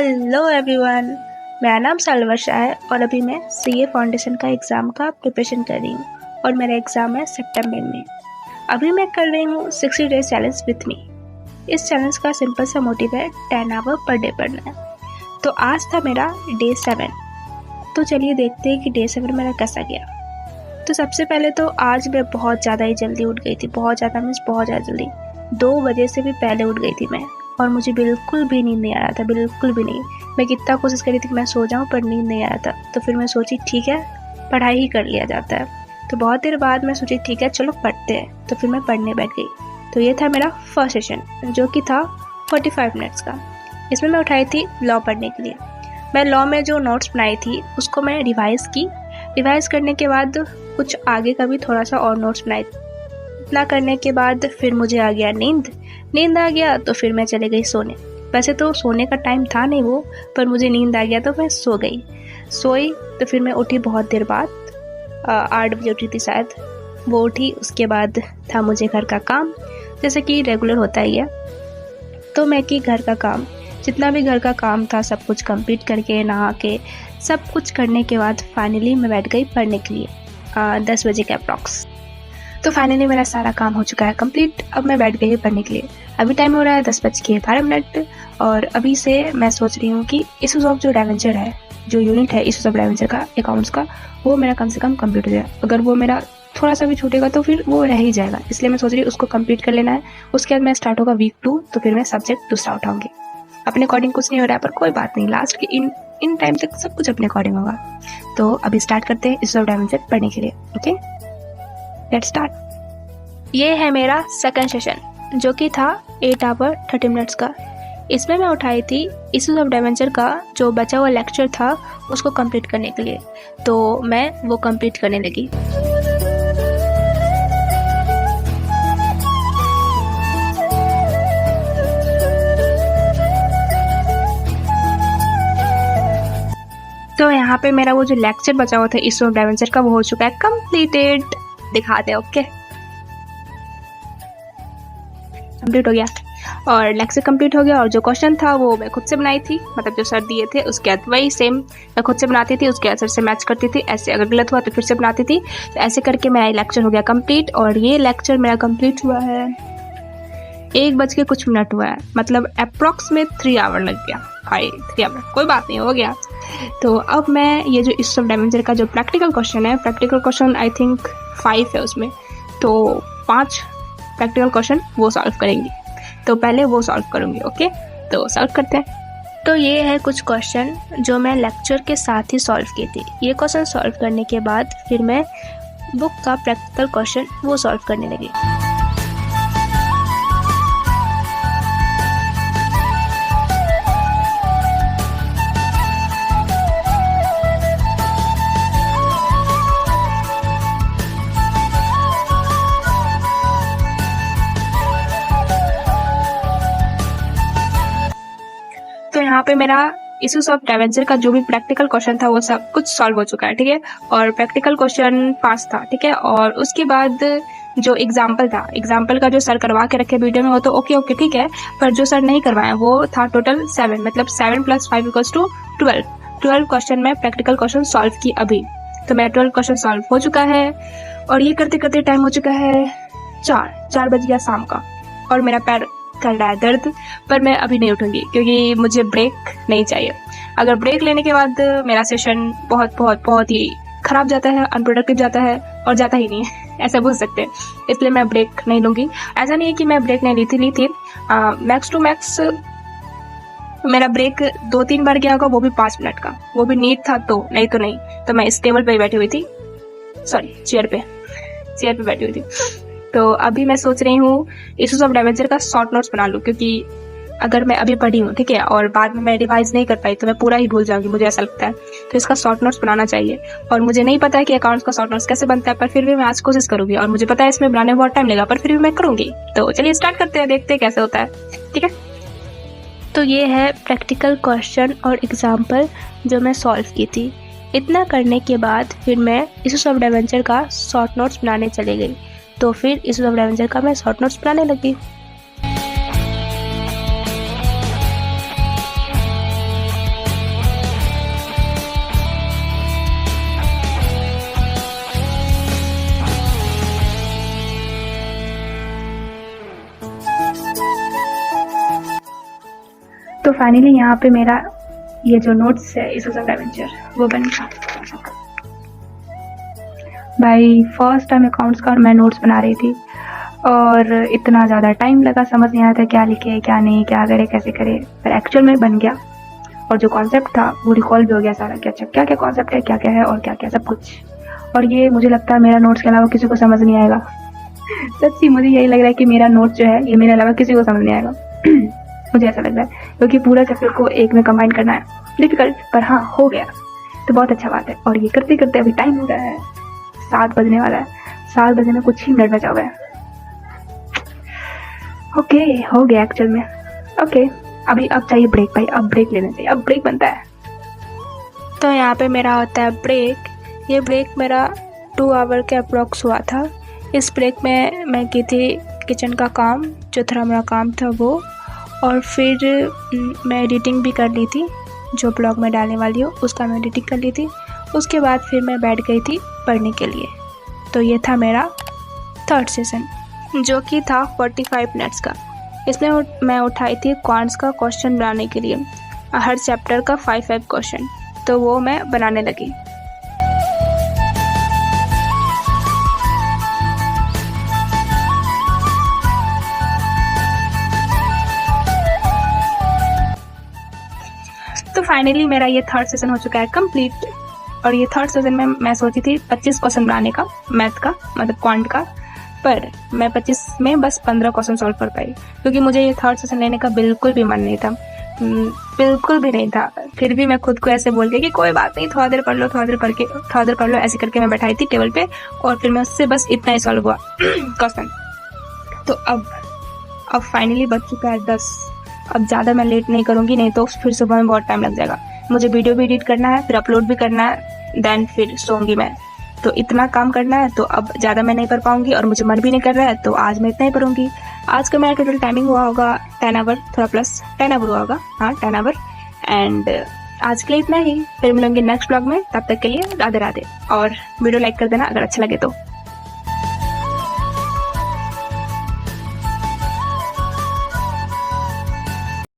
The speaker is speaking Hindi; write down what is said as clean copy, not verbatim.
हेलो एवरीवन, मेरा नाम सालवर्षा है और अभी मैं सीए फाउंडेशन का एग्ज़ाम का प्रिपरेशन कर रही हूँ और मेरा एग्ज़ाम है सितंबर में। अभी मैं कर रही हूँ 60 डेज चैलेंज विथ मी। इस चैलेंज का सिंपल सा मोटिव है 10 आवर पर डे पढ़ना है। तो आज था मेरा डे 7। तो चलिए देखते हैं कि डे 7 मेरा कैसा गया। तो सबसे पहले तो आज मैं बहुत ज़्यादा ही जल्दी उठ गई थी, बहुत ज़्यादा जल्दी 2 बजे से भी पहले उठ गई थी मैं, और मुझे बिल्कुल भी नींद नहीं आ रहा था, बिल्कुल भी नहीं। मैं कितना कोशिश करी थी कि मैं सो जाऊं पर नींद नहीं आ रहा था। तो फिर मैं सोची ठीक है, पढ़ाई ही कर लिया जाता है। तो बहुत देर बाद मैं सोची ठीक है चलो पढ़ते हैं। तो फिर मैं पढ़ने बैठ गई। तो ये था मेरा फर्स्ट सेशन जो कि था 45 मिनट्स का। इसमें मैं उठाई थी लॉ पढ़ने के लिए। मैं लॉ में जो नोट्स बनाई थी उसको मैं रिवाइज़ करने के बाद कुछ आगे का भी थोड़ा सा और नोट्स बनाए। इतना करने के बाद फिर मुझे आ गया नींद आ गया। तो फिर मैं चले गई सोने। वैसे तो सोने का टाइम था नहीं वो, पर मुझे नींद आ गया तो मैं सोई। तो फिर मैं उठी बहुत देर बाद, 8 बजे उठी थी शायद। वो उठी, उसके बाद था मुझे घर का काम, जैसे कि रेगुलर होता ही है। तो मैं कि घर का काम, जितना भी घर का काम था सब कुछ कंप्लीट करके नहा के सब कुछ करने के बाद फाइनली मैं बैठ गई पढ़ने के लिए 10 बजे के अप्रॉक्स। तो फाइनली मेरा सारा काम हो चुका है कंप्लीट। अब मैं बैठ गई पढ़ने के लिए। अभी टाइम हो रहा है 10:12 और अभी से मैं सोच रही हूँ कि इशूज़ ऑफ जो डायवेंचर है, जो यूनिट है इशूज़ ऑफ डायवेंचर का अकाउंट्स का, वो मेरा कम से कम कंप्लीट हो जाए। अगर वो मेरा थोड़ा सा भी छूटेगा तो फिर वो रह ही जाएगा, इसलिए मैं सोच रही हूँ उसको कंप्लीट कर लेना है। उसके बाद मैं स्टार्ट होगा वीक 2, तो फिर मैं सब्जेक्ट दूसरा उठाऊंगी। अपने अकॉर्डिंग कुछ नहीं हो रहा है पर कोई बात नहीं, लास्ट के इन टाइम तक सब कुछ अपने अकॉर्डिंग होगा। तो अभी स्टार्ट करते हैं इशूज़ ऑफ डायवेंचर पढ़ने के लिए। Okay, let's start. ये है मेरा सेकंड सेशन जो कि था 8 आवर 30 मिनट्स का। इसमें मैं उठाई थी इशूज़ ऑफ डायवेंचर का जो बचा हुआ लेक्चर था उसको कंप्लीट करने के लिए। तो मैं वो कंप्लीट करने लगी। तो यहाँ पे मेरा वो जो लेक्चर बचा हुआ था इशूज़ ऑफ डायवेंचर का वो हो चुका है कंप्लीटेड। दिखा दे। ओके, कंप्लीट हो गया और लेक्चर कंप्लीट हो गया। और जो क्वेश्चन था वो मैं खुद से बनाई थी, मतलब जो सर दिए थे उसके बाद वही सेम मैं खुद से बनाती थी, उसके आंसर से मैच करती थी। ऐसे अगर गलत हुआ तो फिर से बनाती थी। तो ऐसे करके मेरा लेक्चर हो गया कंप्लीट। और ये लेक्चर मेरा कंप्लीट हुआ है 1 बज के कुछ मिनट हुआ है, मतलब अप्रॉक्स में 3 आवर लग गया। हाई 3 आवर, कोई बात नहीं, हो गया। तो अब मैं ये जो इशूज़ ऑफ डायवेंचर का जो प्रैक्टिकल क्वेश्चन है, प्रैक्टिकल क्वेश्चन आई थिंक 5 है उसमें, तो 5 प्रैक्टिकल क्वेश्चन वो सॉल्व करेंगी। तो पहले वो सॉल्व करूँगी। ओके, तो सॉल्व करते हैं। तो ये है कुछ क्वेश्चन जो मैं लेक्चर के साथ ही सॉल्व किए थे। ये क्वेश्चन सॉल्व करने के बाद फिर मैं बुक का प्रैक्टिकल क्वेश्चन वो सॉल्व करने लगी। तो यहाँ पे मेरा इशूज़ ऑफ डायवेंचर का जो भी प्रैक्टिकल क्वेश्चन था वो सब कुछ सॉल्व हो चुका है, ठीक है। और प्रैक्टिकल क्वेश्चन 5 था, ठीक है। और उसके बाद जो एग्जाम्पल था, एग्जाम्पल का जो सर करवा के रखे वीडियो में वो तो ओके ठीक है, पर जो सर नहीं करवाया वो था टोटल 7, मतलब 7 + 5 = 12 क्वेश्चन में प्रैक्टिकल क्वेश्चन सॉल्व की अभी। तो मेरा 12 क्वेश्चन सॉल्व हो चुका है। और ये करते करते टाइम हो चुका है 4 बज गया शाम का। और मेरा पैर कर रहा है दर्द, पर मैं अभी नहीं उठूंगी क्योंकि मुझे ब्रेक नहीं चाहिए। अगर ब्रेक लेने के बाद मेरा सेशन बहुत ही खराब जाता है, अनप्रोडक्टिव जाता है और जाता ही नहीं है, ऐसा बोल सकते हैं। इसलिए मैं ब्रेक नहीं लूँगी। ऐसा नहीं है कि मैं ब्रेक नहीं ली थी। मैक्स टू मैक्स मेरा ब्रेक 2-3 बार गया होगा, वो भी 5 मिनट का, वो भी नीट था तो नहीं। तो मैं इस टेबल पे बैठी हुई थी, सॉरी चेयर पे बैठी हुई थी। तो अभी मैं सोच रही हूँ इशूज़ ऑफ डायवेंचर का शॉर्ट नोट्स बना लूँ, क्योंकि अगर मैं अभी पढ़ी हूँ, ठीक है, और बाद में मैं रिवाइज नहीं कर पाई तो मैं पूरा ही भूल जाऊंगी, मुझे ऐसा लगता है। तो इसका शॉर्ट नोट्स बनाना चाहिए। और मुझे नहीं पता है कि अकाउंट्स का शॉर्ट नोट्स कैसे बनता है, पर फिर भी मैं आज कोशिश करूंगी। और मुझे पता है इसमें बनाने में बहुत टाइम लगेगा, पर फिर भी मैं करूंगी। तो चलिए स्टार्ट करते हैं, देखते हैं कैसे होता है, ठीक है। तो ये है प्रैक्टिकल क्वेश्चन और एग्जाम्पल जो मैं सॉल्व की थी। इतना करने के बाद फिर मैं इशूज़ ऑफ डायवेंचर का शॉर्ट नोट्स बनाने चली गई। तो फिर इशूज़ ऑफ डायवेंचर का मैं शॉर्ट नोट्स बनाने लगी। तो फाइनली यहाँ पे मेरा ये जो नोट्स है इसोजम एडवेंचर वो बन गया। भाई फर्स्ट टाइम अकाउंट्स का मैं नोट्स बना रही थी और इतना ज़्यादा टाइम लगा, समझ नहीं आया था क्या लिखे क्या नहीं, क्या करे कैसे करे, पर एक्चुअल में बन गया। और जो कॉन्सेप्ट था वो रिकॉल भी हो गया सारा, क्या क्या क्या कॉन्सेप्ट है, क्या क्या है और क्या क्या सब कुछ। और ये मुझे लगता है मेरा नोट्स के अलावा किसी को समझ नहीं आएगा। सच्ची मुझे यही लग रहा है कि मेरा नोट्स जो है ये मेरे अलावा किसी को समझ नहीं आएगा। मुझे ऐसा लग रहा है क्योंकि पूरा चैप्टर को एक में कंबाइन करना है डिफिकल्ट, पर हाँ हो गया तो बहुत अच्छा बात है। और ये करते करते अभी टाइम हो रहा है 7 बजने वाला है, 7 बजे में कुछ ही मिनट बचा हुआ है। ओके हो गया एक्चुअल में। ओके अभी अब चाहिए ब्रेक भाई, अब ब्रेक लेना चाहिए, अब ब्रेक बनता है। तो यहाँ पे मेरा होता है ब्रेक। ये ब्रेक मेरा 2 आवर के अप्रॉक्स हुआ था। इस ब्रेक में मैं की थी किचन का काम, जो थोड़ा मेरा काम था वो, और फिर मैं एडिटिंग भी कर ली थी, जो ब्लॉग में डालने वाली हूँ उसका मैं एडिटिंग कर ली थी। उसके बाद फिर मैं बैठ गई थी पढ़ने के लिए। तो ये था मेरा 3rd सेशन, जो कि था 45 मिनट्स का। इसमें मैं उठाई थी क्वांट्स का क्वेश्चन बनाने के लिए, हर चैप्टर का 5 क्वेश्चन, तो वो मैं बनाने लगी। तो फाइनली मेरा ये 3rd सेशन हो चुका है कंप्लीट। और ये 3rd सेशन में मैं सोची थी 25 क्वेश्चन बनाने का, मैथ का मतलब क्वांट का, पर मैं 25 में बस 15 क्वेश्चन सॉल्व कर पाई, क्योंकि मुझे ये 3rd सेशन लेने का बिल्कुल भी मन नहीं था, बिल्कुल भी नहीं था। फिर भी मैं खुद को ऐसे बोल के कि कोई बात नहीं, थोड़ा देर पढ़ लो, थोड़ा देर पढ़ लो, ऐसे करके मैं बैठाई थी टेबल पे, और फिर मैं उससे बस इतना ही सॉल्व हुआ क्वेश्चन। तो अब फाइनली बच चुका है 10। अब ज़्यादा मैं लेट नहीं करूँगी, नहीं तो फिर सुबह में बहुत टाइम लग जाएगा। मुझे वीडियो भी एडिट करना है, फिर अपलोड भी करना है, देन फिर सोऊंगी मैं। तो इतना काम करना है, तो अब ज़्यादा मैं नहीं पढ़ पाऊँगी और मुझे मन भी नहीं कर रहा है, तो आज मैं इतना ही पढ़ूँगी। आज का मेरा टोटल टाइमिंग हुआ होगा 10 आवर, थोड़ा प्लस 10 आवर हुआ होगा, हाँ 10 आवर। एंड आज के लिए इतना ही, फिर मिलेंगे नेक्स्ट ब्लॉग में। तब तक के लिए राधे राधे, और वीडियो लाइक कर देना अगर अच्छा लगे तो।